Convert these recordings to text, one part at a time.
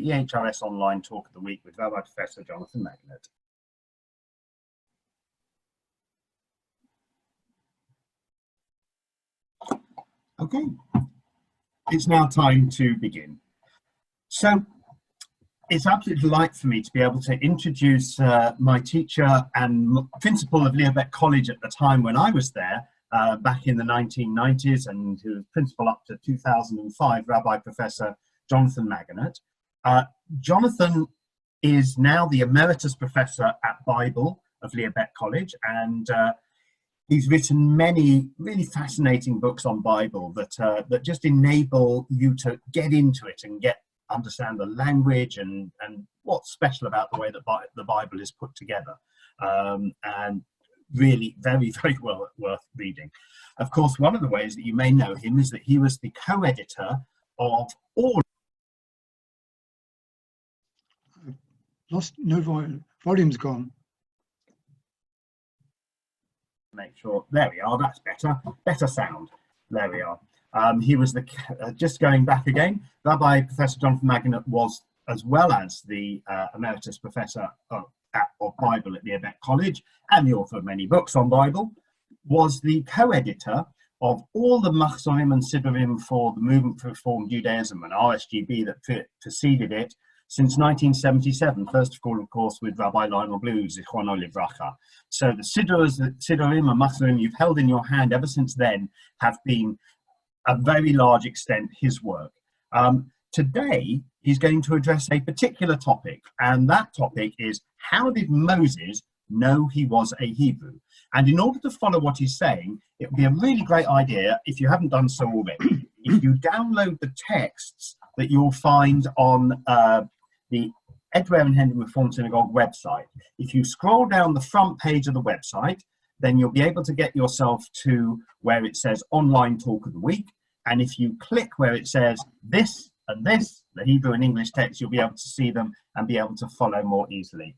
the EHRS Online Talk of the Week with Rabbi Professor Jonathan Magonet. Okay, it's now time to begin. So it's absolute delight for me to be able to introduce my teacher and principal of Baeck College at the time when I was there, back in the 1990s, and who was principal up to 2005, Rabbi Professor Jonathan Magonet. Jonathan is now the Emeritus Professor at Bible of Baeck College, and he's written many really fascinating books on Bible that just enable you to get into it and understand the language and what's special about the way that the Bible is put together. And really very, very well worth reading. Of course, one of the ways that you may know him is that he was the co-editor of all. Lost, no volume's gone. Make sure, there we are, that's better sound. There we are. He was just going back again, Rabbi Professor Jonathan Magonet was, as well as the Emeritus Professor of Bible at Baeck College and the author of many books on Bible, was the co-editor of all the Machzorim and Siddurim for the Movement for Reform Judaism and RSGB that preceded it since 1977, first of all, of course, with Rabbi Lionel Blue, Zichrono Livracha. So the Siddurim and Machzorim you've held in your hand ever since then have been, a very large extent, his work. Today, he's going to address a particular topic, and that topic is, how did Moses know he was a Hebrew? And in order to follow what he's saying, it would be a really great idea, if you haven't done so already, if you download the texts that you'll find on the Edgware and Hendon Reform Synagogue website. If you scroll down the front page of the website, then you'll be able to get yourself to where it says Online Talk of the Week. And if you click where it says this and this, the Hebrew and English text, you'll be able to see them and be able to follow more easily.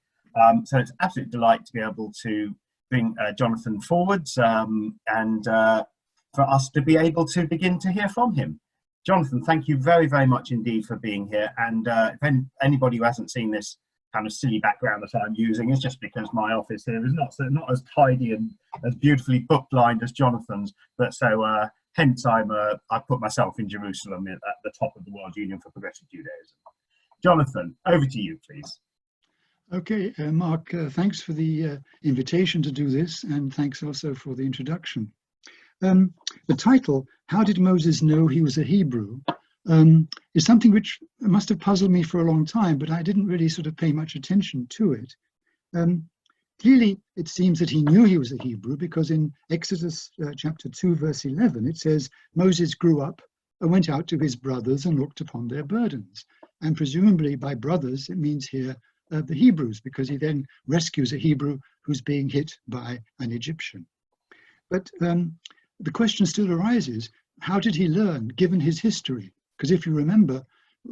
So it's an absolute delight to be able to bring Jonathan forwards and for us to be able to begin to hear from him. Jonathan, thank you very, very much indeed for being here. And if anybody who hasn't seen this kind of silly background that I'm using, is just because my office here is not as tidy and as beautifully book-lined as Jonathan's, but so hence I put myself in Jerusalem at the top of the World Union for Progressive Judaism. Jonathan, over to you, please. Okay, Mark, thanks for the invitation to do this, and thanks also for the introduction. The title, How Did Moses Know He Was a Hebrew, is something which must have puzzled me for a long time, but I didn't really sort of pay much attention to it. Clearly, it seems that he knew he was a Hebrew, because in Exodus chapter 2, verse 11, it says, Moses grew up and went out to his brothers and looked upon their burdens. And presumably by brothers, it means here the Hebrews, because he then rescues a Hebrew who's being hit by an Egyptian. But the question still arises, how did he learn, given his history? Because if you remember,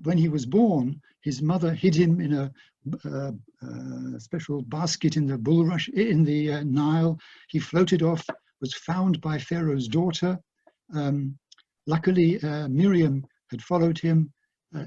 when he was born, his mother hid him in a special basket in the bulrush, in the Nile. He floated off, was found by Pharaoh's daughter. Luckily, Miriam had followed him,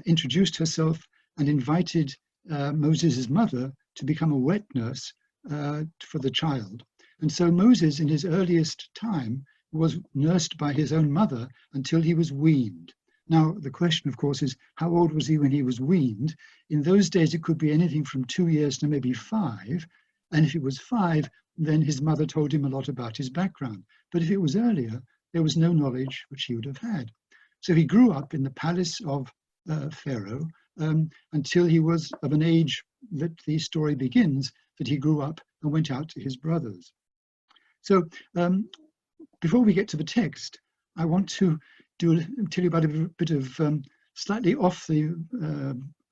introduced herself, and invited Moses' mother to become a wet nurse for the child. And so Moses, in his earliest time, was nursed by his own mother until he was weaned. Now, the question, of course, is how old was he when he was weaned? In those days, it could be anything from 2 years to maybe 5. And if it was 5, then his mother told him a lot about his background. But if it was earlier, there was no knowledge which he would have had. So he grew up in the palace of Pharaoh until he was of an age that the story begins, that he grew up and went out to his brothers. So before we get to the text, I want to tell you about a bit of slightly off the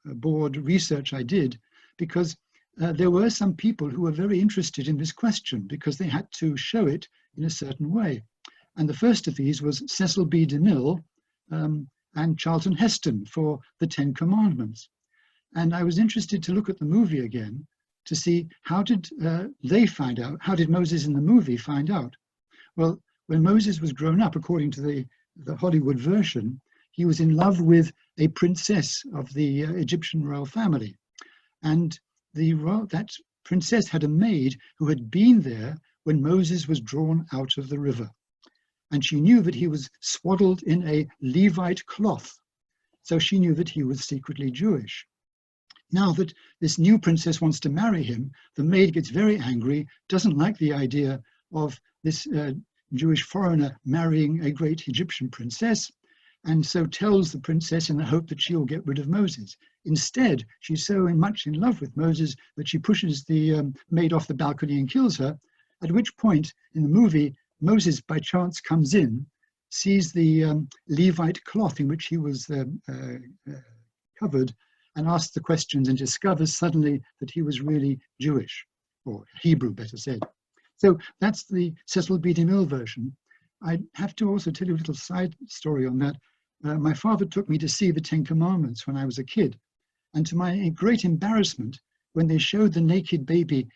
board research I did, because there were some people who were very interested in this question because they had to show it in a certain way. And the first of these was Cecil B. DeMille and Charlton Heston for the 10 Commandments. And I was interested to look at the movie again to see how did they find out, how did Moses in the movie find out? Well, when Moses was grown up, according to the Hollywood version, he was in love with a princess of the Egyptian royal family. And that princess had a maid who had been there when Moses was drawn out of the river. And she knew that he was swaddled in a Levite cloth. So she knew that he was secretly Jewish. Now that this new princess wants to marry him, the maid gets very angry, doesn't like the idea of this Jewish foreigner marrying a great Egyptian princess, and so tells the princess in the hope that she'll get rid of Moses. Instead, she's so much in love with Moses that she pushes the maid off the balcony and kills her, at which point in the movie, Moses by chance comes in, sees the Levite cloth in which he was covered, and asks the questions and discovers suddenly that he was really Jewish, or Hebrew, better said. So that's the Cecil B. DeMille version. I have to also tell you a little side story on that. My father took me to see the Ten Commandments when I was a kid. And to my great embarrassment, when they showed the naked baby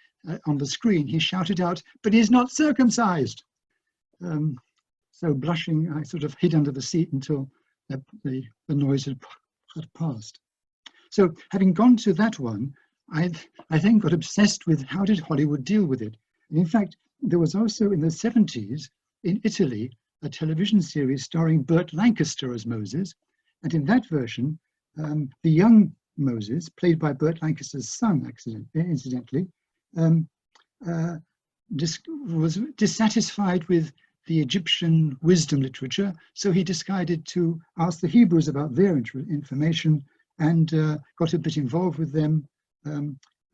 on the screen, he shouted out, "But he's not circumcised." So blushing, I sort of hid under the seat until the noise had passed. So having gone to that one, I then got obsessed with how did Hollywood deal with it. And in fact, there was also in the 70s in Italy a television series starring Burt Lancaster as Moses. And in that version, the young Moses, played by Burt Lancaster's son, incidentally, was dissatisfied with the Egyptian wisdom literature. So he decided to ask the Hebrews about their information and got a bit involved with them.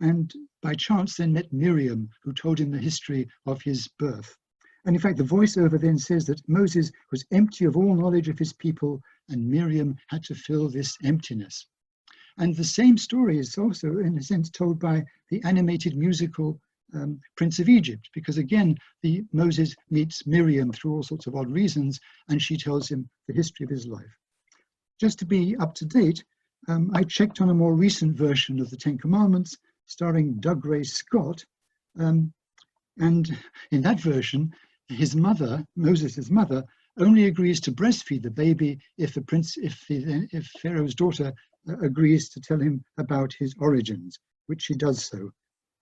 And by chance then met Miriam, who told him the history of his birth. And in fact, the voiceover then says that Moses was empty of all knowledge of his people, and Miriam had to fill this emptiness. And the same story is also, in a sense, told by the animated musical Prince of Egypt, because again, Moses meets Miriam through all sorts of odd reasons, and she tells him the history of his life. Just to be up to date, I checked on a more recent version of the Ten Commandments, starring Doug Ray Scott, and in that version, his mother, Moses' mother, only agrees to breastfeed the baby if Pharaoh's daughter agrees to tell him about his origins, which she does so,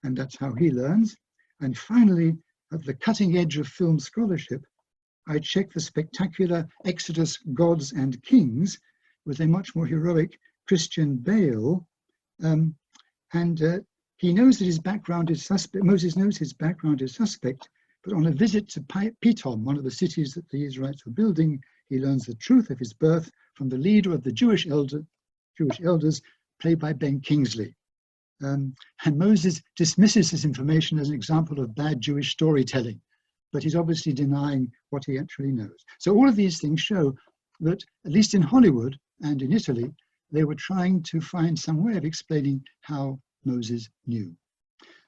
and that's how he learns. And finally, at the cutting edge of film scholarship, I checked the spectacular Exodus Gods and Kings with a much more heroic Christian Bale, and he knows that his background is suspect. Moses knows his background is suspect, but on a visit to Pithom, one of the cities that the Israelites were building, he learns the truth of his birth from the leader of the Jewish elders, played by Ben Kingsley. And Moses dismisses this information as an example of bad Jewish storytelling, but he's obviously denying what he actually knows. So all of these things show that, at least in Hollywood and in Italy, they were trying to find some way of explaining how Moses knew.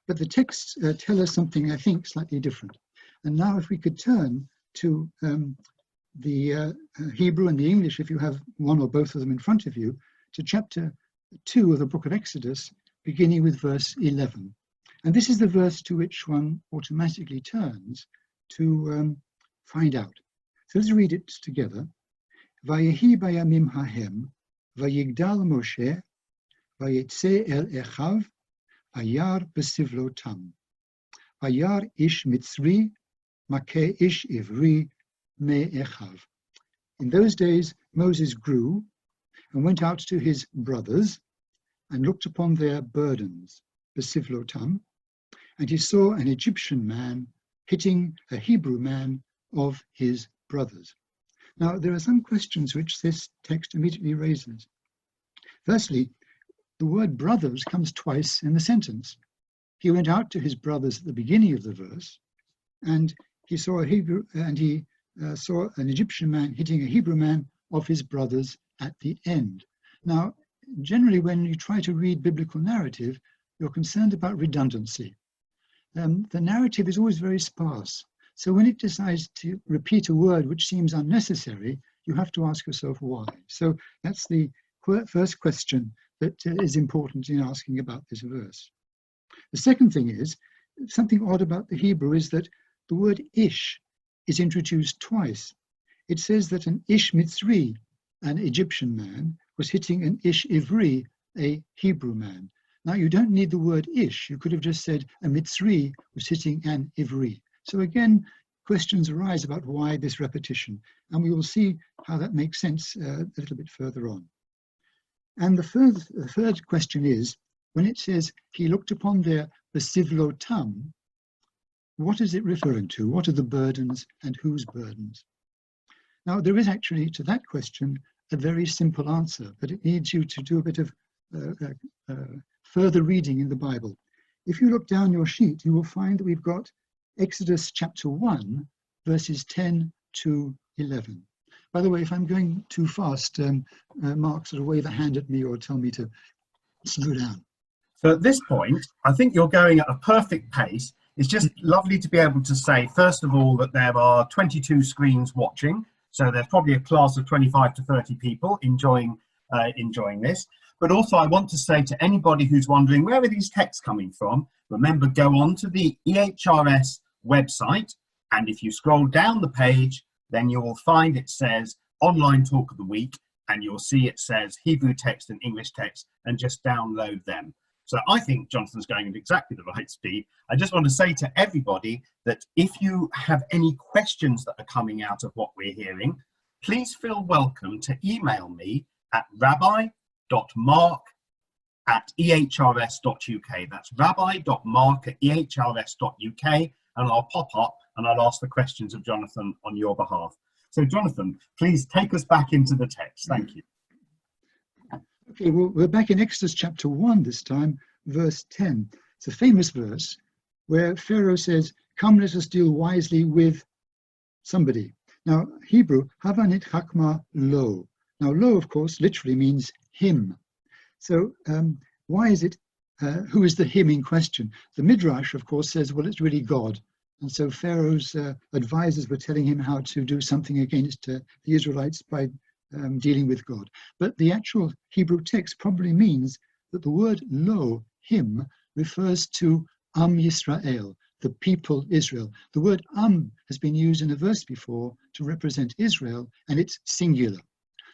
But the texts tell us something, I think, slightly different. And now if we could turn to the Hebrew and the English, if you have one or both of them in front of you, to chapter 2 of the book of Exodus, beginning with verse 11. And this is the verse to which one automatically turns to find out. So let's read it together. Vayehi bayamim hahem, vayigdal Moshe, vayetze el echav, vayar besivlotam. Vayar ish mitzri, makeh ish ivri, me echav. In those days, Moses grew and went out to his brothers and looked upon their burdens, besivlotam, and he saw an Egyptian man hitting a Hebrew man of his brothers. Now, there are some questions which this text immediately raises. Firstly, the word brothers comes twice in the sentence. He went out to his brothers at the beginning of the verse, and he saw saw an Egyptian man hitting a Hebrew man of his brothers at the end. Now, generally, when you try to read biblical narrative, you're concerned about redundancy. The narrative is always very sparse. So when it decides to repeat a word which seems unnecessary, you have to ask yourself why. So that's the first question that is important in asking about this verse. The second thing is, something odd about the Hebrew is that the word ish is introduced twice. It says that an ish mitzri, an Egyptian man, was hitting an Ish Ivri, a Hebrew man. Now, you don't need the word Ish. You could have just said a Mitzri was hitting an Ivri. So again, questions arise about why this repetition. And we will see how that makes sense a little bit further on. And the third question is, when it says, he looked upon their besivlo tam, what is it referring to? What are the burdens and whose burdens? Now, there is actually, to that question, a very simple answer, but it needs you to do a bit of further reading in the Bible. If you look down your sheet, you will find that we've got Exodus chapter 1, verses 10 to 11. By the way, if I'm going too fast, Mark, sort of wave a hand at me or tell me to slow down. So at this point, I think you're going at a perfect pace. It's just lovely to be able to say, first of all, that there are 22 screens watching. So there's probably a class of 25 to 30 people enjoying this. But also I want to say to anybody who's wondering, where are these texts coming from? Remember, go on to the EHRS website. And if you scroll down the page, then you will find it says Online Talk of the Week. And you'll see it says Hebrew text and English text, and just download them. So I think Jonathan's going at exactly the right speed. I just want to say to everybody that if you have any questions that are coming out of what we're hearing, please feel welcome to email me at rabbi.mark@ehrs.uk. That's rabbi.mark@ehrs.uk, and I'll pop up and I'll ask the questions of Jonathan on your behalf. So Jonathan, please take us back into the text. Thank you. Okay, well, we're back in Exodus chapter 1 this time, verse 10. It's a famous verse where Pharaoh says, come, let us deal wisely with somebody. Now, Hebrew, havanit chakma lo. Now, lo, of course, literally means him. So why is it, who is the him in question? The Midrash, of course, says, well, it's really God. And so Pharaoh's advisors were telling him how to do something against the Israelites by dealing with God. But the actual Hebrew text probably means that the word lo, him, refers to Am Yisrael, the people Israel. The word Am has been used in a verse before to represent Israel, and it's singular.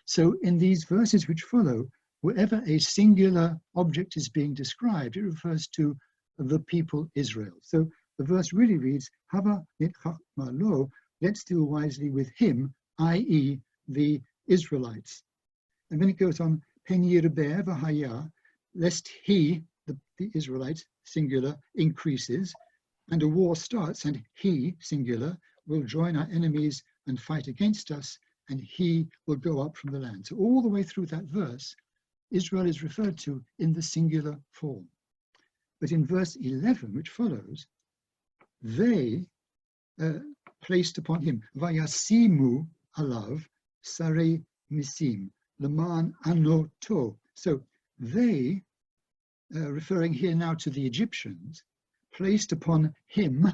So in these verses which follow, wherever a singular object is being described, it refers to the people Israel. So the verse really reads, Hava nitchach lo, let's deal wisely with him, i.e. the Israelites. And then it goes on, Pen yirbe'eh v'haya, lest he, the Israelites, singular, increases, and a war starts, and he, singular, will join our enemies and fight against us, and he will go up from the land. So all the way through that verse, Israel is referred to in the singular form. But in verse 11, which follows, they placed upon him, vayasimu alav sarei misim, leman anoto. So they, referring here now to the Egyptians, placed upon him,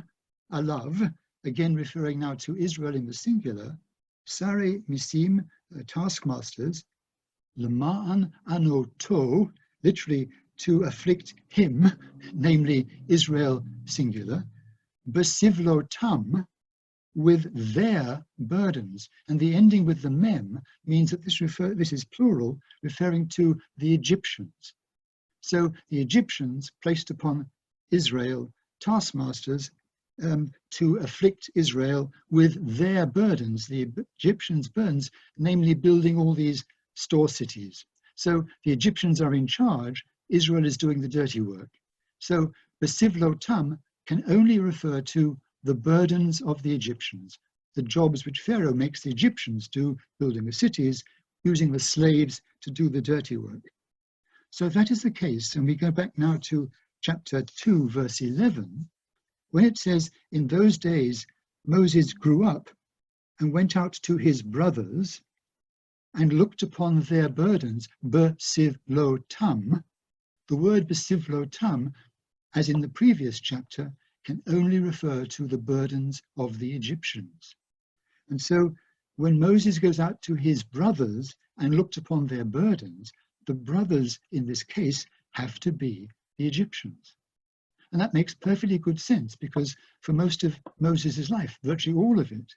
alav, again referring now to Israel in the singular, sarei misim, taskmasters, leman anoto, literally to afflict him, namely Israel singular, besivlo tam, with their burdens. And the ending with the mem means that this is plural, referring to the Egyptians. So the Egyptians placed upon Israel taskmasters to afflict Israel with their burdens, the Egyptians' burdens, namely building all these store cities. So the Egyptians are in charge, Israel is doing the dirty work. So besivlo tam can only refer to the burdens of the Egyptians, the jobs which Pharaoh makes the Egyptians do, building the cities, using the slaves to do the dirty work. So if that is the case, and we go back now to chapter 2, verse 11, when it says, in those days Moses grew up and went out to his brothers and looked upon their burdens, besivlo tam, the word besivlo tam, as in the previous chapter, can only refer to the burdens of the Egyptians. And so when Moses goes out to his brothers and looked upon their burdens, the brothers in this case have to be the Egyptians. And that makes perfectly good sense, because for most of Moses' life, virtually all of it,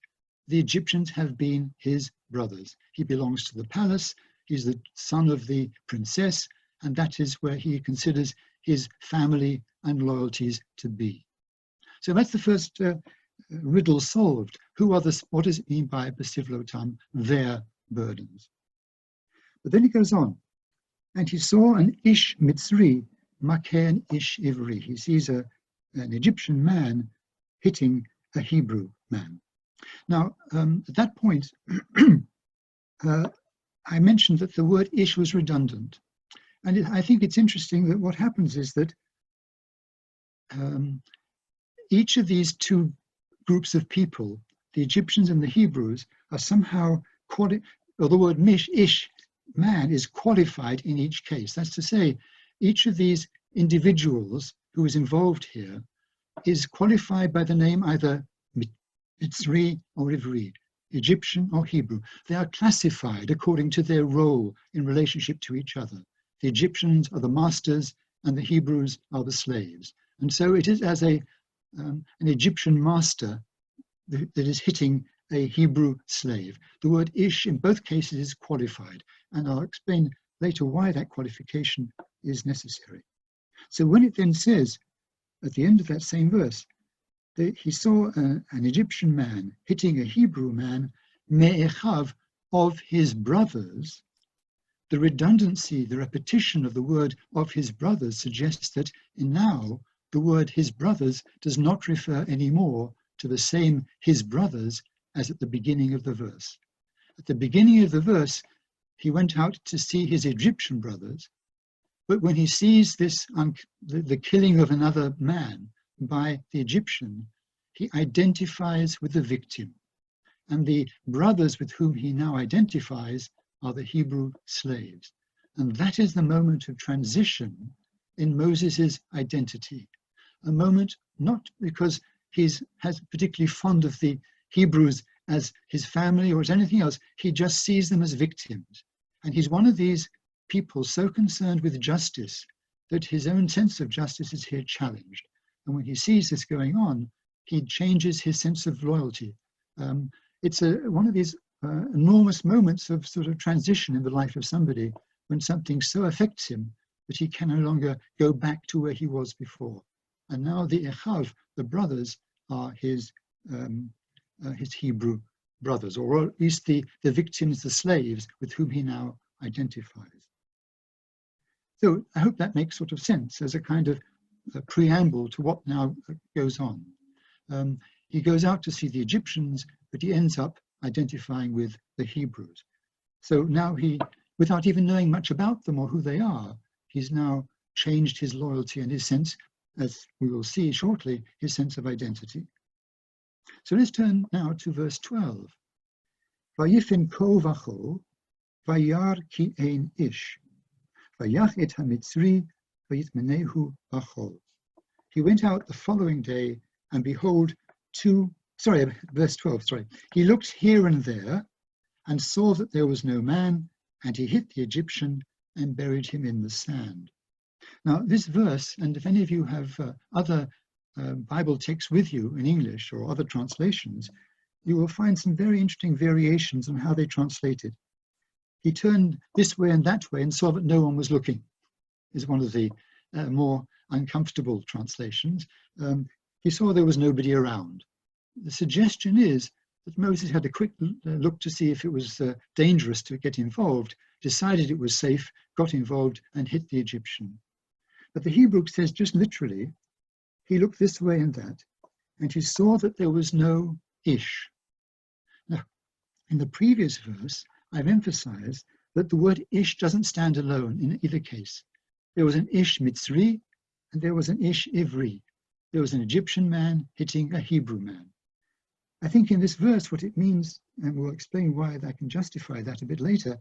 the Egyptians have been his brothers. He belongs to the palace, he's the son of the princess, and that is where he considers his family and loyalties to be. So that's the first riddle solved. What does it mean by besivlotam, their burdens? But then he goes on, and he saw an ish mitzri, makeh an ish ivri. He sees an Egyptian man hitting a Hebrew man. Now, at that point, I mentioned that the word ish was redundant. And I think it's interesting that what happens is that each of these two groups of people, the Egyptians and the Hebrews, are somehow, or the word ish, man, is qualified in each case. That's to say, each of these individuals who is involved here is qualified by the name either Mitzri or Ivri, Egyptian or Hebrew. They are classified according to their role in relationship to each other. The Egyptians are the masters and the Hebrews are the slaves. And so it is as an Egyptian master that is hitting a Hebrew slave. The word ish in both cases is qualified, and I'll explain later why that qualification is necessary. So when it then says, at the end of that same verse, that he saw an Egyptian man hitting a Hebrew man, me'echav, of his brothers, the redundancy, the repetition of the word of his brothers suggests that now the word his brothers does not refer anymore to the same his brothers as at the beginning of the verse. At the beginning of the verse, he went out to see his Egyptian brothers, but when he sees this, the killing of another man by the Egyptian, he identifies with the victim. And the brothers with whom he now identifies are the Hebrew slaves. And that is the moment of transition in Moses's identity. A moment not because he's particularly fond of the Hebrews as his family or as anything else, he just sees them as victims. And he's one of these people so concerned with justice that his own sense of justice is here challenged. And when he sees this going on, he changes his sense of loyalty. It's one of these enormous moments of sort of transition in the life of somebody when something so affects him that he can no longer go back to where he was before. And now the Echav, the brothers, are his Hebrew brothers, or at least the victims, the slaves, with whom he now identifies. So I hope that makes sort of sense as a kind of a preamble to what now goes on. He goes out to see the Egyptians, but he ends up identifying with the Hebrews. So now he, without even knowing much about them or who they are, he's now changed his loyalty and his sense, as we will see shortly, his sense of identity. So let's turn now to verse 12. Vayifin ko vacho, vayar ki ein ish, vayach et hamitzri, vayitmenehu vachol. He went out the following day, and behold, verse 12, he looked here and there, and saw that there was no man, and he hit the Egyptian and buried him in the sand. Now, this verse, and if any of you have other Bible texts with you in English or other translations, you will find some very interesting variations on how they translate it. He turned this way and that way and saw that no one was looking, is one of the more uncomfortable translations. He saw there was nobody around. The suggestion is that Moses had a quick look to see if it was dangerous to get involved, decided it was safe, got involved and hit the Egyptian. But the Hebrew says just literally, he looked this way and that, and he saw that there was no ish. Now, in the previous verse, I've emphasized that the word ish doesn't stand alone in either case. There was an ish mitzri and there was an ish ivri. There was an Egyptian man hitting a Hebrew man. I think in this verse what it means, and we'll explain why I can justify that a bit later,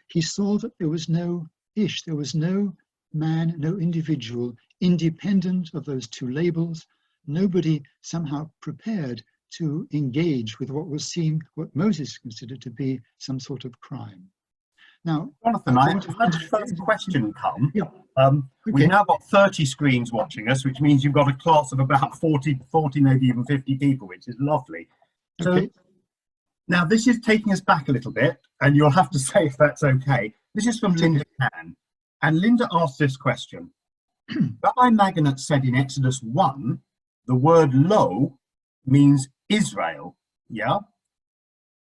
he saw that there was no ish, there was no man, no individual, independent of those two labels, nobody somehow prepared to engage with what Moses considered to be some sort of crime. Now, Jonathan, I had the first question come. Yeah. We've now got 30 screens watching us, which means you've got a class of about 40, maybe even 50 people, which is lovely. So okay. Now, this is taking us back a little bit, and you'll have to say if that's okay. This is from It's Linda okay. Cann. And Linda asked this question. Rabbi Magonet said in Exodus 1, the word lo means Israel, yeah?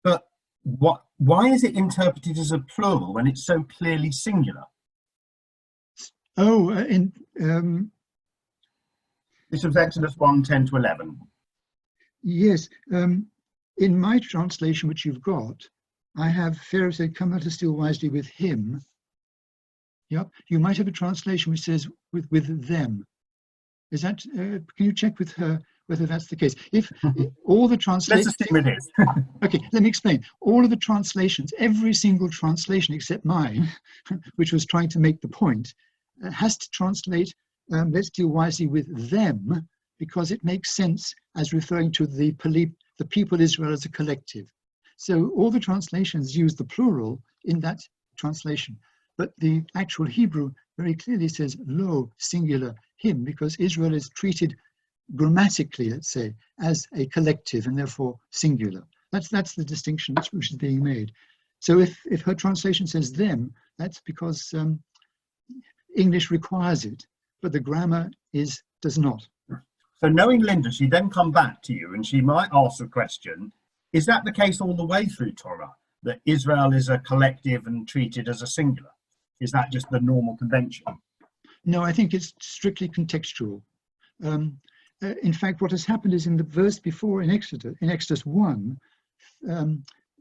But why is it interpreted as a plural when it's so clearly singular? Oh, This was Exodus 1, 10 to 11. yes. In my translation, which you've got, I have Pharaoh said, "Come out to deal wisely with him." Yep. You might have a translation which says with them. Is that? Can you check with her whether that's the case? If all the Let's translations. assume it is. Okay, let me explain. All of the translations, every single translation except mine, which was trying to make the point, has to translate, let's deal wisely with them, because it makes sense as referring to the people Israel as a collective. So all the translations use the plural in that translation. But the actual Hebrew very clearly says lo, singular, him, because Israel is treated grammatically, let's say, as a collective and therefore singular. That's the distinction which is being made. So if her translation says them, that's because English requires it, but the grammar does not. So knowing Linda, she then come back to you and she might ask the question, is that the case all the way through Torah, that Israel is a collective and treated as a singular? Is that just the normal convention? No, I think it's strictly contextual. In fact, what has happened is in the verse before in Exodus 1,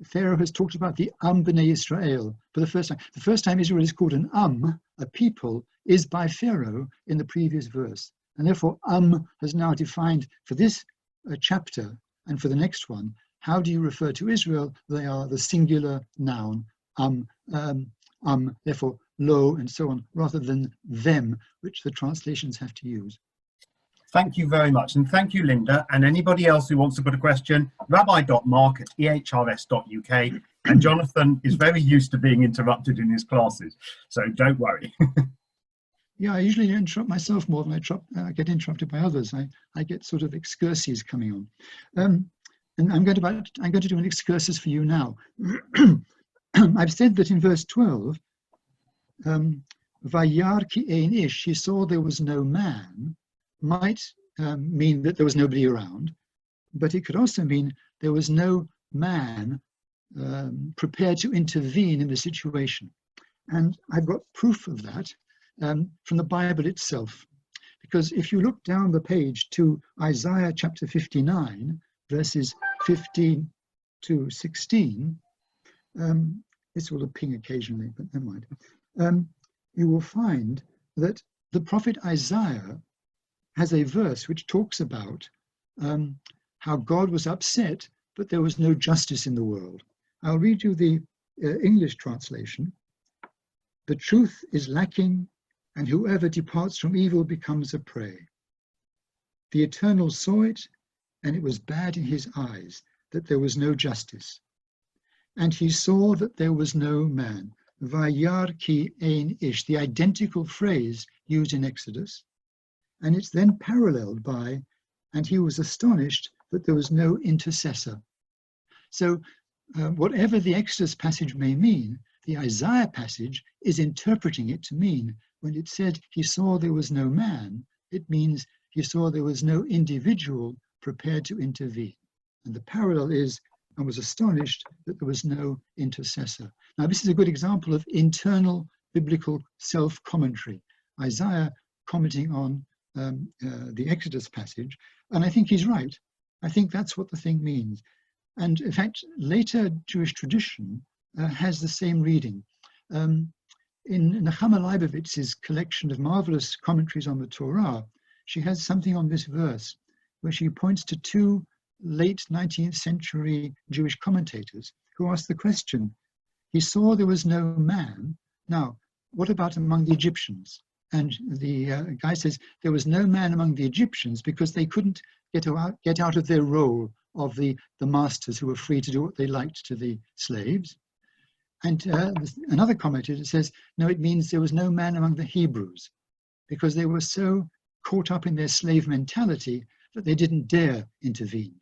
Pharaoh has talked about the B'nai Israel for the first time. The first time Israel is called an a people, is by Pharaoh in the previous verse. And therefore, has now defined for this chapter and for the next one, how do you refer to Israel? They are the singular noun, therefore lo, and so on, rather than them, which the translations have to use. Thank you very much. And thank you, Linda. And anybody else who wants to put a question, rabbi.mark@ehrs.uk. And Jonathan is very used to being interrupted in his classes, so don't worry. Yeah, I usually interrupt myself more than I get interrupted by others. I get sort of excursus coming on. And I'm going to do an excursus for you now. I've said that in verse 12, Vayar ki ein ish, she saw there was no man, might mean that there was nobody around, but it could also mean there was no man prepared to intervene in the situation. And I've got proof of that from the Bible itself. Because if you look down the page to Isaiah chapter 59, verses 15 to 16, this will ping occasionally, but never mind. You will find that the prophet Isaiah has a verse which talks about how God was upset, but there was no justice in the world. I'll read you the English translation. The truth is lacking, and whoever departs from evil becomes a prey. The Eternal saw it, and it was bad in his eyes that there was no justice. And he saw that there was no man. Vayar ki ein ish, the identical phrase used in Exodus. And it's then paralleled by, and he was astonished that there was no intercessor. So whatever the Exodus passage may mean, the Isaiah passage is interpreting it to mean, when it said he saw there was no man, it means he saw there was no individual prepared to intervene. And the parallel is, and was astonished that there was no intercessor. Now, this is a good example of internal biblical self-commentary. Isaiah commenting on the Exodus passage, and I think he's right. I think that's what the thing means. And in fact, later Jewish tradition has the same reading. In Nechama Leibovitz's collection of marvelous commentaries on the Torah, she has something on this verse where she points to two late 19th century Jewish commentators who asked the question, he saw there was no man. Now, what about among the Egyptians? And the guy says there was no man among the Egyptians because they couldn't get out of their role of the masters who were free to do what they liked to the slaves. And another commentator says, no, it means there was no man among the Hebrews because they were so caught up in their slave mentality that they didn't dare intervene.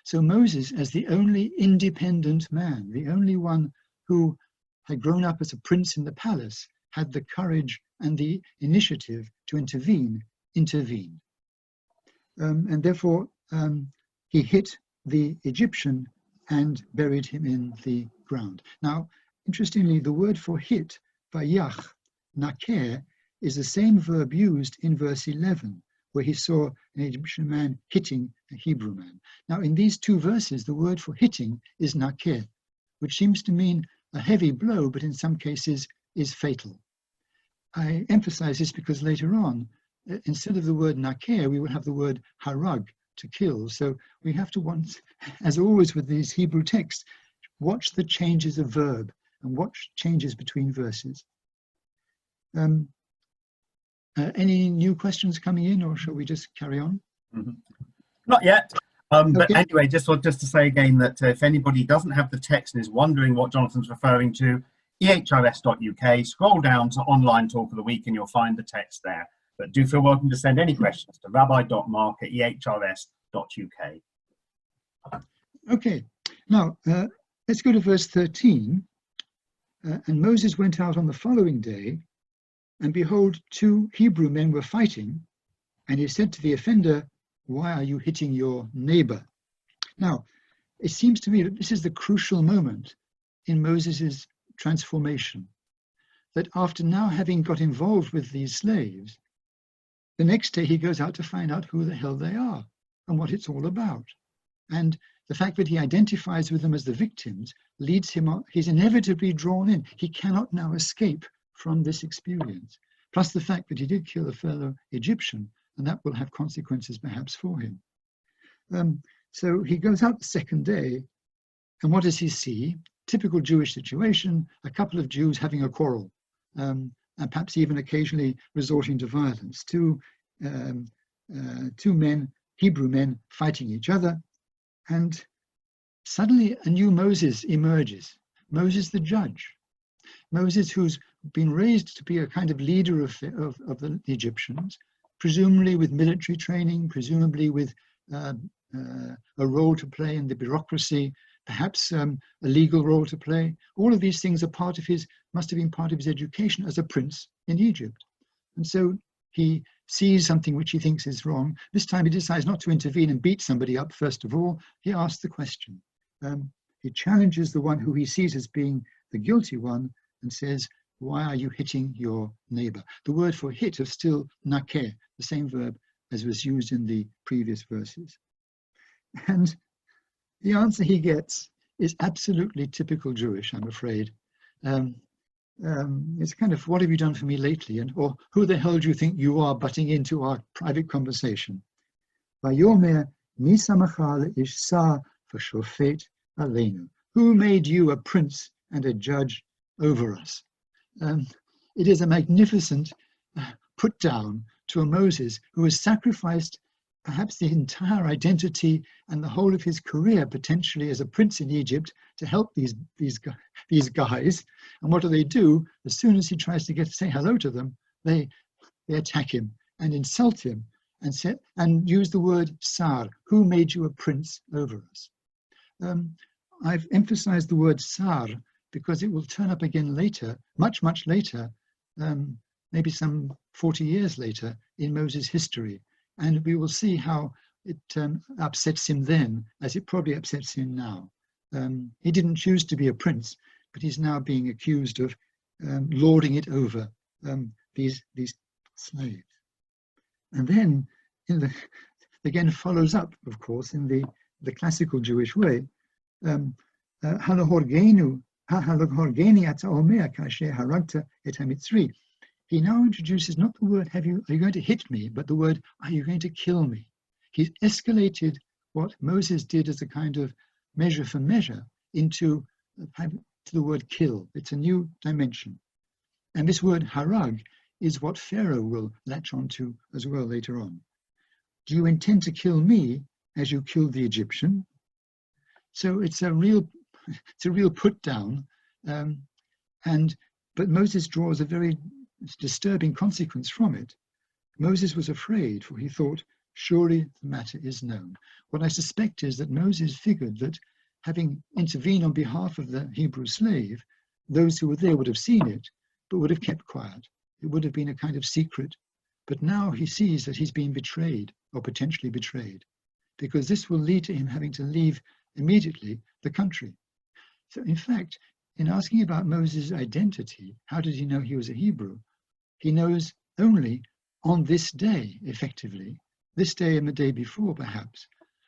So Moses, as the only independent man, the only one who had grown up as a prince in the palace, had the courage and the initiative to intervened. And therefore, he hit the Egyptian and buried him in the ground. Now, interestingly, the word for hit, vayach, naker, is the same verb used in verse 11, where he saw an Egyptian man hitting a Hebrew man. Now, in these two verses, the word for hitting is naker, which seems to mean a heavy blow, but in some cases is fatal. I emphasize this because later on, instead of the word naker, we will have the word harag, to kill. So we have to, as always with these Hebrew texts, watch the changes of verb and watch changes between verses. Any new questions coming in, or shall we just carry on? Mm-hmm. Not yet. But Okay. anyway, just to say again that if anybody doesn't have the text and is wondering what Jonathan's referring to, ehrs.uk, scroll down to Online Talk of the Week and you'll find the text there. But do feel welcome to send any questions to rabbi.mark@ehrs.uk. Okay, now let's go to verse 13. And Moses went out on the following day, and behold, 2 Hebrew men were fighting, and he said to the offender, "Why are you hitting your neighbor?" Now, it seems to me that this is the crucial moment in Moses's transformation, that after now having got involved with these slaves, the next day he goes out to find out who the hell they are and what it's all about. And the fact that he identifies with them as the victims leads him on, he's inevitably drawn in. He cannot now escape from this experience. Plus the fact that he did kill a fellow Egyptian, and that will have consequences perhaps for him. So he goes out the second day, and what does he see? Typical Jewish situation, a couple of Jews having a quarrel, and perhaps even occasionally resorting to violence. Two men, Hebrew men, fighting each other, and suddenly a new Moses emerges. Moses the judge. Moses, who's been raised to be a kind of leader of the Egyptians, presumably with military training, presumably with a role to play in the bureaucracy, perhaps a legal role to play. All of these things are part of his, must have been part of his education as a prince in Egypt. And so he sees something which he thinks is wrong. This time he decides not to intervene and beat somebody up first of all. He asks the question. He challenges the one who he sees as being the guilty one and says, "Why are you hitting your neighbor?" The word for hit is still naker, the same verb as was used in the previous verses. And the answer he gets is absolutely typical Jewish, I'm afraid. It's kind of, "What have you done for me lately?" or "Who the hell do you think you are butting into our private conversation?" Vayomer mi samacha le'ishsa v'shofet aleinu. Who made you a prince and a judge over us? It is a magnificent put down to a Moses who has sacrificed perhaps the entire identity and the whole of his career potentially as a prince in Egypt to help these guys. And what do? As soon as he tries to say hello to them, they attack him and insult him and use the word sar. Who made you a prince over us? I've emphasized the word sar because it will turn up again later, much, much later, maybe some 40 years later in Moses' history. And we will see how it upsets him then, as it probably upsets him now. He didn't choose to be a prince, but he's now being accused of lording it over these slaves. And then, again follows up, of course, in the classical Jewish way. He now introduces not the word, are you going to hit me, but the word, are you going to kill me? He's escalated what Moses did as a kind of measure for measure into the word kill. It's a new dimension. And this word harag is what Pharaoh will latch onto as well later on. Do you intend to kill me as you killed the Egyptian? So it's a real put down. But Moses draws a very disturbing consequence from it. Moses was afraid, for he thought, surely the matter is known. What I suspect is that Moses figured that having intervened on behalf of the Hebrew slave, those who were there would have seen it, but would have kept quiet. It would have been a kind of secret. But now he sees that he's been betrayed, or potentially betrayed, because this will lead to him having to leave immediately the country. So in fact, in asking about Moses' identity, how did he know he was a Hebrew? He knows only on this day, effectively, this day and the day before perhaps,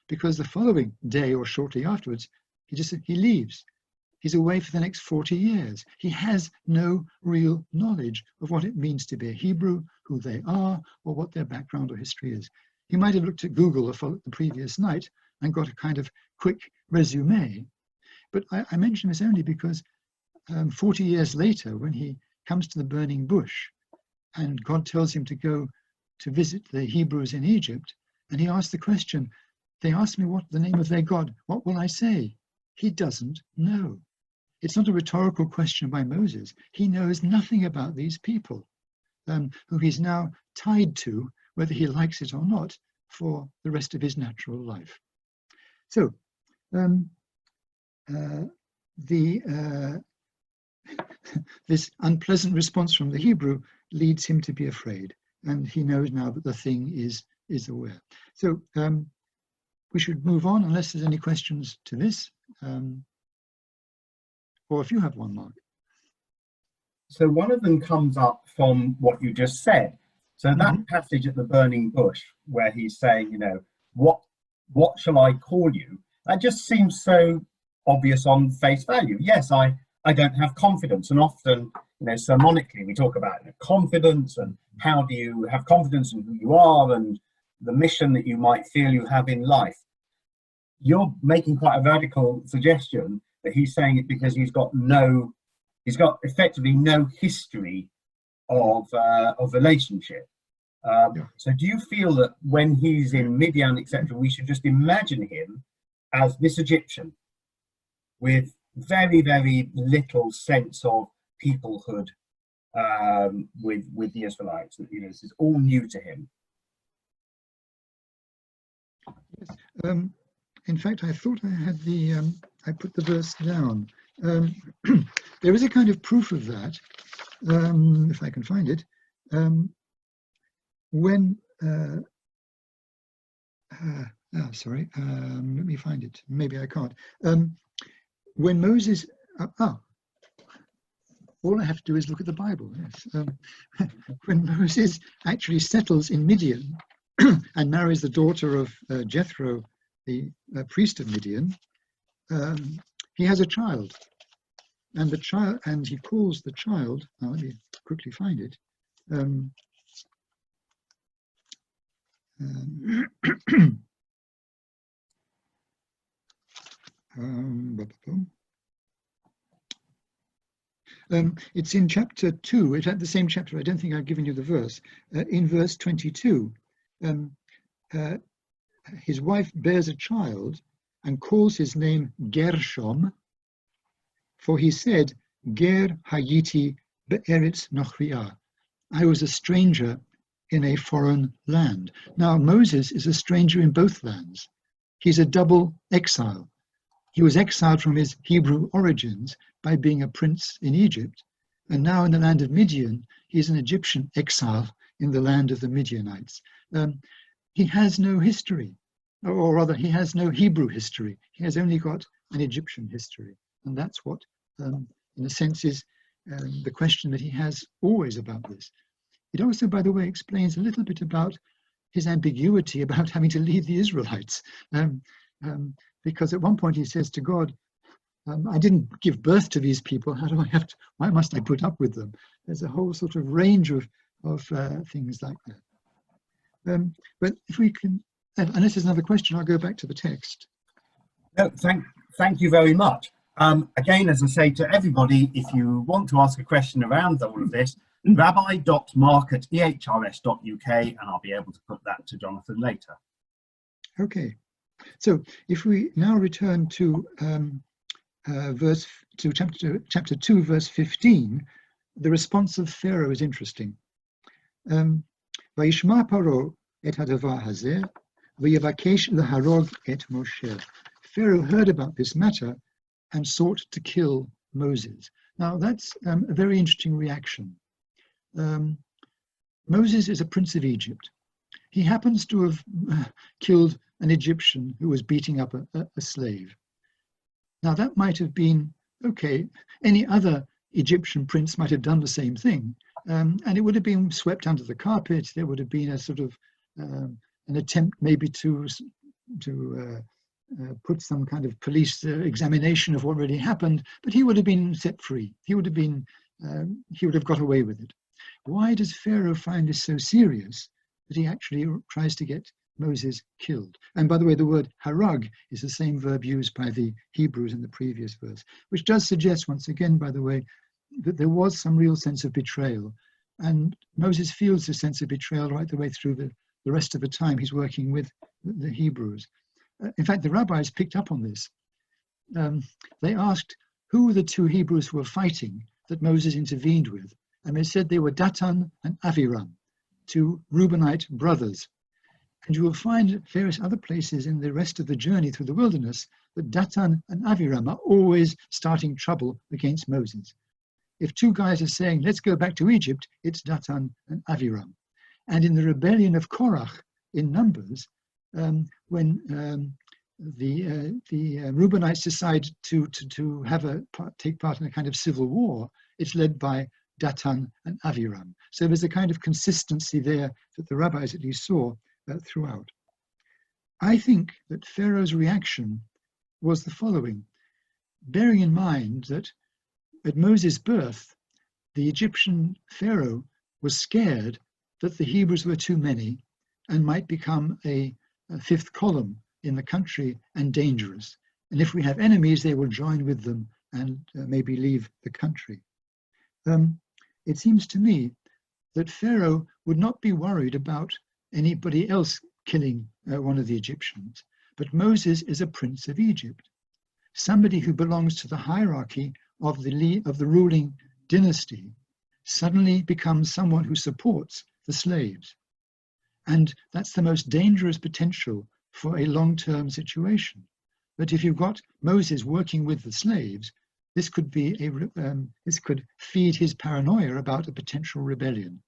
because the following day or shortly afterwards, he leaves. He's away for the next 40 years. He has no real knowledge of what it means to be a Hebrew, who they are, or what their background or history is. He might have looked at Google the previous night and got a kind of quick resume. But I mention this only because 40 years later, when he comes to the burning bush and God tells him to go to visit the Hebrews in Egypt, and he asks the question, they ask me what the name of their God, what will I say? He doesn't know. It's not a rhetorical question by Moses. He knows nothing about these people who he's now tied to, whether he likes it or not, for the rest of his natural life. So this unpleasant response from the Hebrew leads him to be afraid, and he knows now that the thing is aware. So we should move on unless there's any questions to this, or if you have one, Mark. So one of them comes up from what you just said. So that passage at the burning bush where he's saying, you know, what shall I call you? That just seems so obvious on face value. Yes, I don't have confidence. And often, you know, sermonically, we talk about confidence and how do you have confidence in who you are and the mission that you might feel you have in life. You're making quite a radical suggestion that he's saying it because he's got effectively no history of relationship. So do you feel that when he's in Midian, etc., we should just imagine him as this Egyptian with very, very little sense of peoplehood with the Israelites? You know, this is all new to him. Yes. In fact, I thought I had I put the verse down. There is a kind of proof of that, if I can find it. When, sorry, let me find it. Maybe I can't. When Moses, all I have to do is look at the Bible. Yes. When Moses actually settles in Midian and marries the daughter of Jethro, the priest of Midian, he has a child, and he calls the child. Now let me quickly find it. It's in chapter 2. It's at the same chapter. I don't think I've given you the verse. In verse 22, his wife bears a child and calls his name Gershom, for he said, Ger hayiti be'eretz nochriah. I was a stranger in a foreign land. Now, Moses is a stranger in both lands. He's a double exile. He was exiled from his Hebrew origins by being a prince in Egypt, and now in the land of Midian, he's an Egyptian exile in the land of the Midianites. He has no history, or rather, he has no Hebrew history. He has only got an Egyptian history, and that's what, in a sense, is the question that he has always about this. It also, by the way, explains a little bit about his ambiguity about having to leave the Israelites. Because at one point he says to God, I didn't give birth to these people. How do I have to, why must I put up with them? There's a whole sort of range of things like that. But if we can, unless there's another question, I'll go back to the text. No, thank you very much. Again, as I say to everybody, if you want to ask a question around all of this, rabbi.mark@ehrs.uk, and I'll be able to put that to Jonathan later. Okay, so if we now return to chapter 2, verse 15, the response of Pharaoh is interesting. Vayishma Paro et hadavar hazeh, v'yavakesh leharog et Moshe. Pharaoh heard about this matter and sought to kill Moses. Now that's a very interesting reaction. Moses is a prince of Egypt. He happens to have killed an Egyptian who was beating up a slave. Now that might have been, okay, any other Egyptian prince might have done the same thing, and it would have been swept under the carpet. There would have been a sort of an attempt maybe to put some kind of police examination of what really happened, but he would have been set free. He would have got away with it. Why does Pharaoh find this so serious that he actually tries to get Moses killed? And by the way, the word harag is the same verb used by the Hebrews in the previous verse, which does suggest, once again, by the way, that there was some real sense of betrayal. And Moses feels this sense of betrayal right the way through the rest of the time he's working with the Hebrews. In fact, the rabbis picked up on this. They asked who were the two Hebrews who were fighting that Moses intervened with. And they said they were Datan and Aviram, two Reubenite brothers. And you will find at various other places in the rest of the journey through the wilderness that Datan and Aviram are always starting trouble against Moses. If two guys are saying, let's go back to Egypt, it's Datan and Aviram. And in the rebellion of Korach in Numbers, when the Reubenites decide to take part in a kind of civil war, it's led by Datan and Aviram. So there's a kind of consistency there that the rabbis at least saw throughout. I think that Pharaoh's reaction was the following, bearing in mind that at Moses' birth, the Egyptian Pharaoh was scared that the Hebrews were too many and might become a fifth column in the country and dangerous. And if we have enemies, they will join with them and maybe leave the country. It seems to me that Pharaoh would not be worried about anybody else killing one of the Egyptians, but Moses is a prince of Egypt, somebody who belongs to the hierarchy of the ruling dynasty, suddenly becomes someone who supports the slaves. And that's the most dangerous potential for a long-term situation. But if you've got Moses working with the slaves, this could feed his paranoia about a potential rebellion.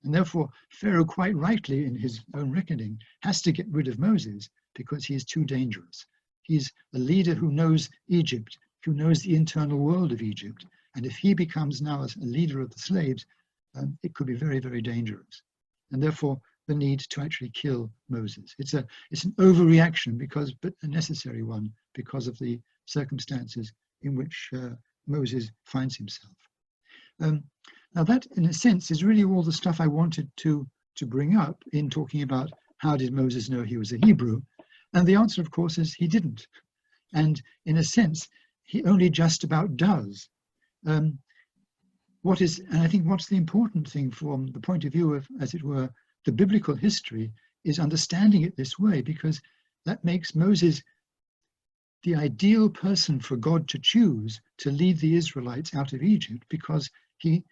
And therefore, Pharaoh, quite rightly in his own reckoning, has to get rid of Moses because he is too dangerous. He's a leader who knows Egypt, who knows the internal world of Egypt. And if he becomes now a leader of the slaves, it could be very, very dangerous. And therefore, the need to actually kill Moses. It's an overreaction, but a necessary one because of the circumstances in which Moses finds himself. Now that, in a sense, is really all the stuff I wanted to bring up in talking about how did Moses know he was a Hebrew? And the answer, of course, is he didn't. And in a sense, he only just about does. And I think what's the important thing from the point of view of, as it were, the biblical history is understanding it this way, because that makes Moses the ideal person for God to choose to lead the Israelites out of Egypt, because he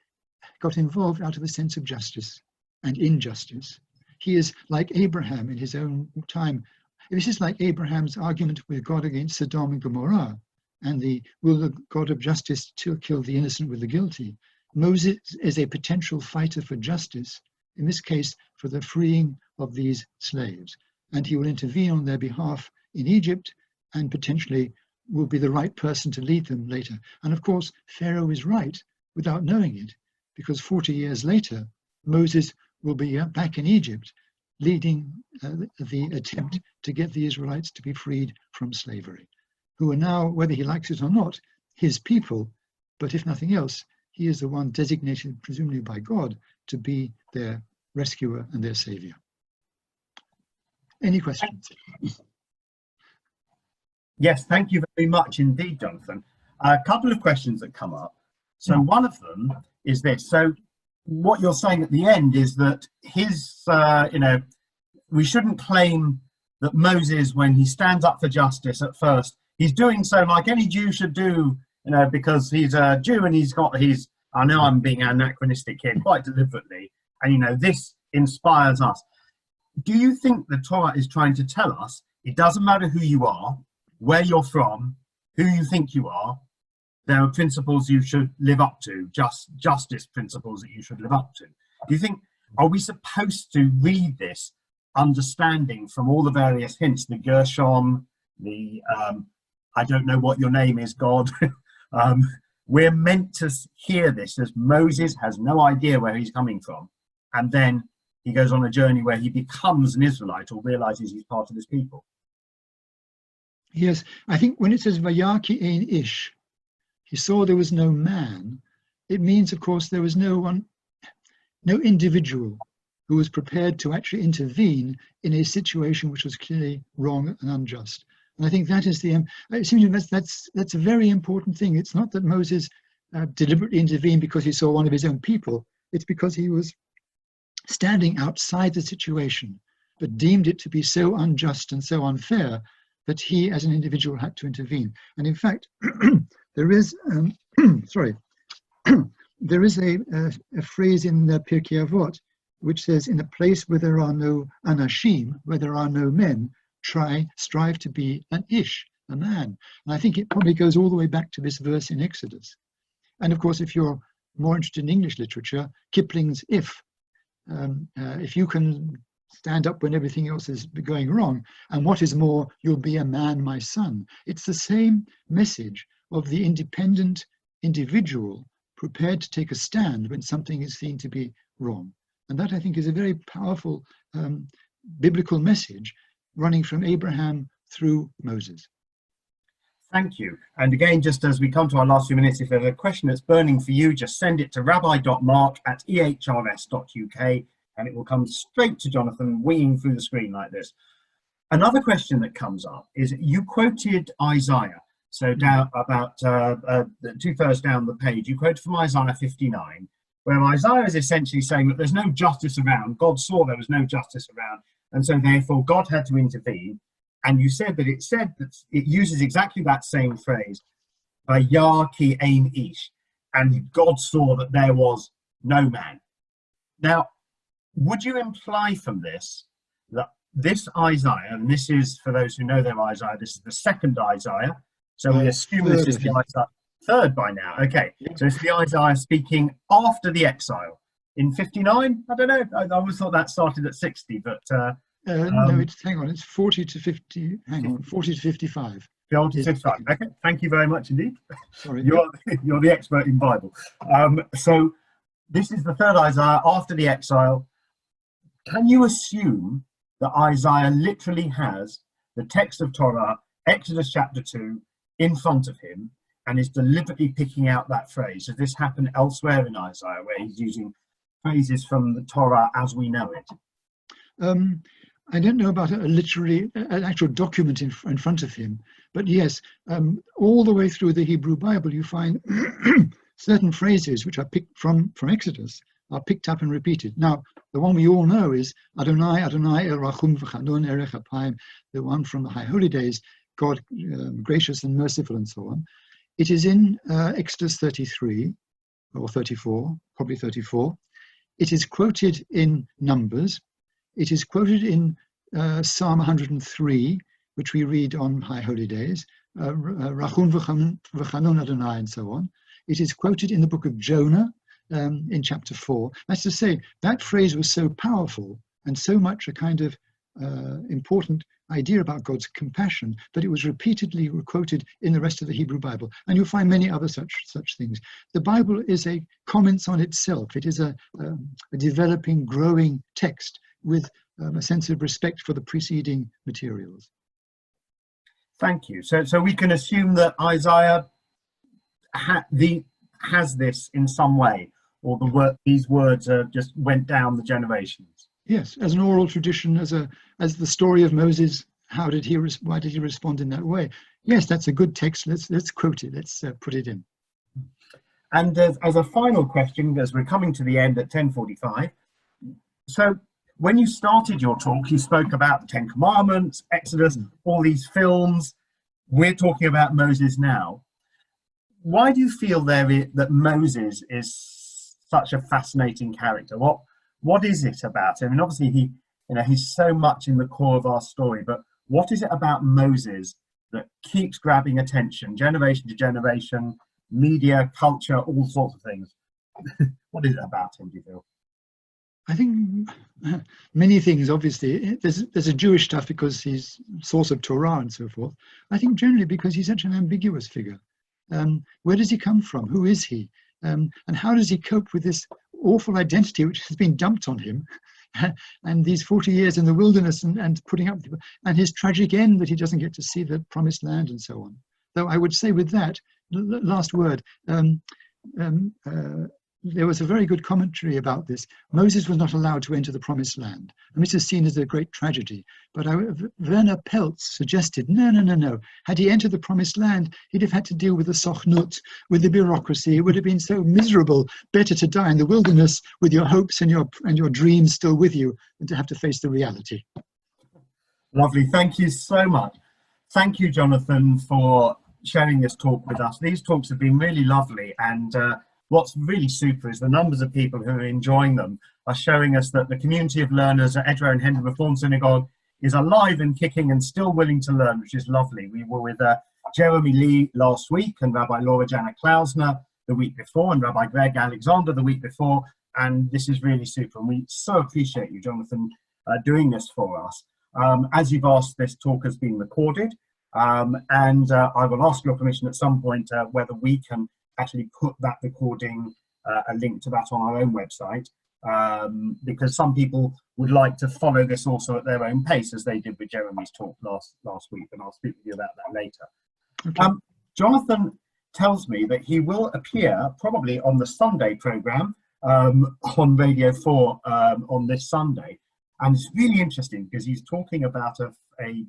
got involved out of a sense of justice and injustice. He is like Abraham in his own time. This is like Abraham's argument with God against Sodom and Gomorrah, and will the God of justice still kill the innocent with the guilty? Moses is a potential fighter for justice, in this case for the freeing of these slaves, and he will intervene on their behalf in Egypt and potentially will be the right person to lead them later. And of course, Pharaoh is right without knowing it, because 40 years later, Moses will be back in Egypt, leading the attempt to get the Israelites to be freed from slavery, who are now, whether he likes it or not, his people, but if nothing else, he is the one designated, presumably by God, to be their rescuer and their savior. Any questions? Yes, thank you very much indeed, Jonathan. A couple of questions that come up. So one of them is this. So what you're saying at the end is that we shouldn't claim that Moses, when he stands up for justice at first, he's doing so like any Jew should do, because he's a Jew and I know I'm being anachronistic here quite deliberately, and this inspires us. do you think the Torah is trying to tell us it doesn't matter who you are, where you're from, who you think you are, there are principles you should live up to, justice principles that you should live up to? Do you think, are we supposed to read this understanding from all the various hints, the Gershom, the I don't know what your name is, God? We're meant to hear this as Moses has no idea where he's coming from, and then he goes on a journey where he becomes an Israelite or realizes he's part of this people. Yes, I think when it says Vayaki ein ish, he saw there was no man, it means, of course, there was no individual who was prepared to actually intervene in a situation which was clearly wrong and unjust. And I think that is it seems to me that's a very important thing. It's not that Moses deliberately intervened because he saw one of his own people. It's because he was standing outside the situation, but deemed it to be so unjust and so unfair that he, as an individual, had to intervene. And in fact, there is, there is a phrase in the Pirkei Avot which says, "In a place where there are no anashim, where there are no men, strive to be an ish, a man." And I think it probably goes all the way back to this verse in Exodus. And of course, if you're more interested in English literature, Kipling's if you can stand up when everything else is going wrong, and what is more, you'll be a man, my son. It's the same message of the independent individual prepared to take a stand when something is seen to be wrong. And that, I think, is a very powerful biblical message running from Abraham through Moses. Thank you. And again, just as we come to our last few minutes, if there's a question that's burning for you, just send it to rabbi.mark@ehrs.uk, and it will come straight to Jonathan, winging through the screen like this. Another question that comes up is, you quoted Isaiah. So down about 2/3 down the page, you quoted from Isaiah 59, where Isaiah is essentially saying that there's no justice around. God saw there was no justice around, and so therefore God had to intervene. And you said that it uses exactly that same phrase, Vayaki ein ish, and God saw that there was no man. Now, would you imply from this that this Isaiah, and this is, for those who know their Isaiah, this is the second Isaiah, so we assume this is the Isaiah, third by now, okay, so it's the Isaiah speaking after the exile in 59? I don't know, I always thought that started at 60, but no, it's 40 to 50. 40 to 55. 40 to 55. Okay, thank you very much indeed. Sorry, you're the expert in Bible. So this is the third Isaiah after the exile. Can you assume that Isaiah literally has the text of Torah, Exodus chapter 2, in front of him, and is deliberately picking out that phrase? Does this happen elsewhere in Isaiah, where he's using phrases from the Torah as we know it? I don't know about an actual document in front of him, but yes, all the way through the Hebrew Bible, you find certain phrases which are picked from Exodus are picked up and repeated. Now, the one we all know is Adonai, Adonai, El Rachum V'Chadon Erech Apayim, the one from the High Holy Days, God gracious and merciful, and so on. It is in Exodus 33 or 34, probably 34. It is quoted in Numbers. It is quoted in Psalm 103, which we read on High Holy Days, Rachum V'Chanon Adonai, and so on. It is quoted in the book of Jonah in chapter 4. That's to say, that phrase was so powerful and so much a kind of important idea about God's compassion that it was repeatedly quoted in the rest of the Hebrew Bible. And you'll find many other such things. The Bible is a comments on itself. It is a developing, growing text with a sense of respect for the preceding materials. Thank you. So we can assume that Isaiah has this in some way, or these words just went down the generations. Yes, as an oral tradition, as the story of Moses. Why did he respond in that way? Yes, that's a good text. Let's quote it. Let's put it in. And as a final question, as we're coming to the end at 10:45, so when you started your talk, you spoke about the Ten Commandments, Exodus, all these films. We're talking about Moses now. Why do you feel that Moses is such a fascinating character? What is it about him? And obviously You know, he's so much in the core of our story, but what is it about Moses that keeps grabbing attention, generation to generation, media, culture, all sorts of things? What is it about him, do you feel? I think many things, obviously. There's a Jewish stuff because he's source of Torah and so forth. I think generally because he's such an ambiguous figure. Where does he come from? Who is he? And how does he cope with this awful identity which has been dumped on him? And these 40 years in the wilderness and putting up with people, and his tragic end that he doesn't get to see the promised land and so on. Though I would say with that, last word, there was a very good commentary about this. Moses was not allowed to enter the promised land. And this is seen as a great tragedy. But Werner Peltz suggested, no. Had he entered the promised land, he'd have had to deal with the sochnut, with the bureaucracy. It would have been so miserable. Better to die in the wilderness with your hopes and your dreams still with you than to have to face the reality. Lovely. Thank you so much. Thank you, Jonathan, for sharing this talk with us. These talks have been really lovely, and what's really super is the numbers of people who are enjoying them are showing us that the community of learners at Edgware and Hendon Reformed Synagogue is alive and kicking and still willing to learn, which is lovely. We were with Jeremy Lee last week and Rabbi Laura Janet Klausner the week before and Rabbi Greg Alexander the week before, and this is really super. And we so appreciate you, Jonathan, doing this for us. As you've asked, this talk has been recorded, and I will ask your permission at some point whether we can actually put that recording, a link to that on our own website, because some people would like to follow this also at their own pace, as they did with Jeremy's talk last week, and I'll speak with you about that later. Okay. Jonathan tells me that he will appear probably on the Sunday programme on Radio 4 on this Sunday, and it's really interesting because he's talking about a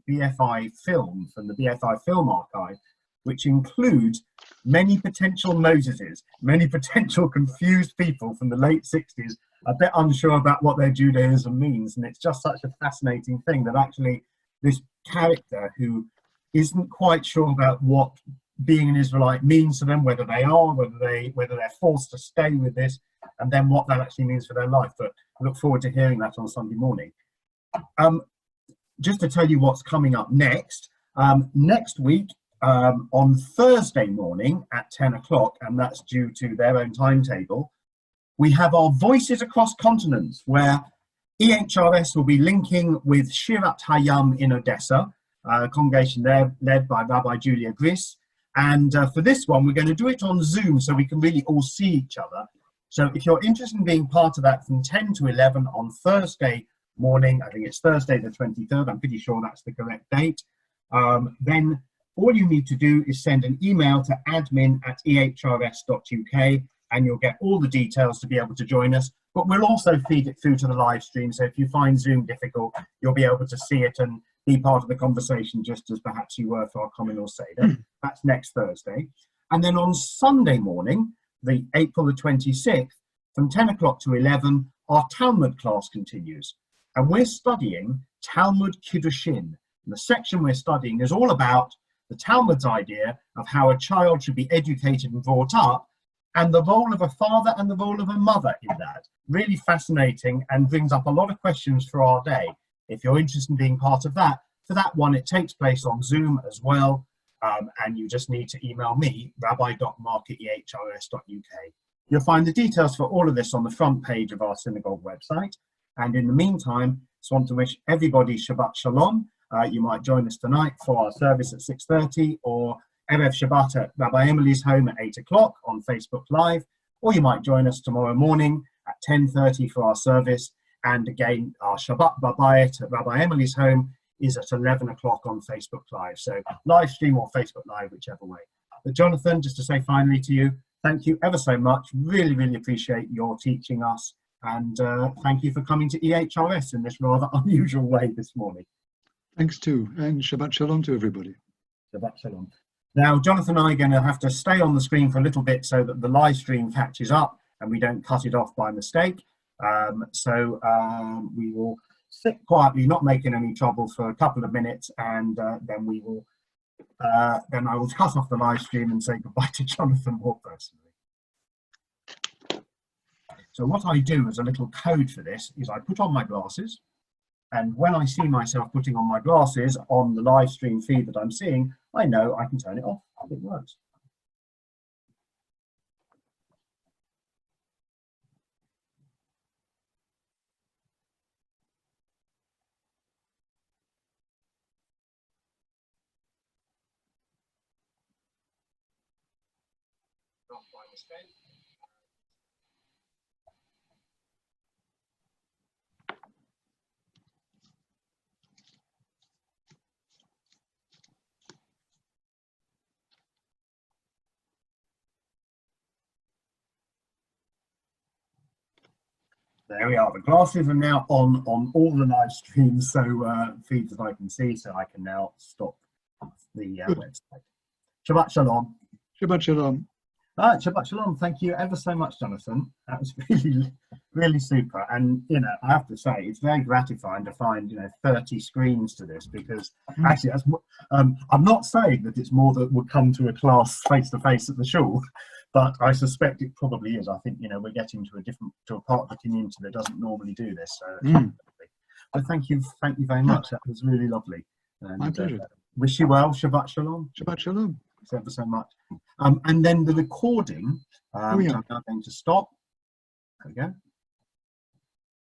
BFI film from the BFI Film Archive, which includes many potential Moseses, many potential confused people from the late 60s, a bit unsure about what their Judaism means. And it's just such a fascinating thing that actually this character who isn't quite sure about what being an Israelite means to them, whether they are, whether they're forced to stay with this, and then what that actually means for their life. But I look forward to hearing that on Sunday morning. Just to tell you what's coming up next, next week, on Thursday morning at 10 o'clock, and that's due to their own timetable, we have our Voices Across Continents, where EHRS will be linking with Shirat Hayam in Odessa, a congregation there led by Rabbi Julia Gris. And for this one, we're going to do it on Zoom so we can really all see each other. So if you're interested in being part of that from 10 to 11 on Thursday morning, I think it's Thursday the 23rd, I'm pretty sure that's the correct date, then all you need to do is send an email to admin@ehrs.uk and you'll get all the details to be able to join us. But we'll also feed it through to the live stream. So if you find Zoom difficult, you'll be able to see it and be part of the conversation just as perhaps you were for our Communal Seder. That's next Thursday. And then on Sunday morning, the April the 26th, from 10 o'clock to 11, our Talmud class continues. And we're studying Talmud Kiddushin. And the section we're studying is all about the Talmud's idea of how a child should be educated and brought up, and the role of a father and the role of a mother in that. Really fascinating and brings up a lot of questions for our day. If you're interested in being part of that, for that one, it takes place on Zoom as well, and you just need to email me, rabbi.mark@ehrs.uk. You'll find the details for all of this on the front page of our synagogue website. And in the meantime, just want to wish everybody Shabbat Shalom. You might join us tonight for our service at 6:30, or Erev Shabbat at Rabbi Emily's home at 8 o'clock on Facebook Live, or you might join us tomorrow morning at 10:30 for our service. And again, our Shabbat Babayit at Rabbi Emily's home is at 11 o'clock on Facebook Live. So live stream or Facebook Live, whichever way. But Jonathan, just to say finally to you, thank you ever so much. Really, really appreciate your teaching us. And thank you for coming to EHRS in this rather unusual way this morning. Thanks too, and Shabbat Shalom to everybody. Shabbat Shalom. Now, Jonathan and I are going to have to stay on the screen for a little bit so that the live stream catches up and we don't cut it off by mistake. We will sit quietly, not making any trouble, for a couple of minutes, and then I will cut off the live stream and say goodbye to Jonathan more personally. So what I do as a little code for this is I put on my glasses, And when I see myself putting on my glasses on the live stream feed that I'm seeing, I know I can turn it off. It works. Not by mistake. There we are. The glasses are now on all the live streams, so feeds that I can see, so I can now stop the website. Shabbat shalom. Shabbat shalom. Shabbat shalom. Thank you ever so much, Jonathan. That was really, really super. And you know, I have to say, it's very gratifying to find 30 screens to this, because actually, that's I'm not saying that it's more that would come to a class face to face at the shul. But I suspect it probably is. I think we're getting to a part of the community that doesn't normally do this. So, but thank you very much. That was really lovely. And, my pleasure. Wish you well. Shabbat shalom. Shabbat shalom. Thanks ever so much. And then the recording. I'm now going to stop. There we go.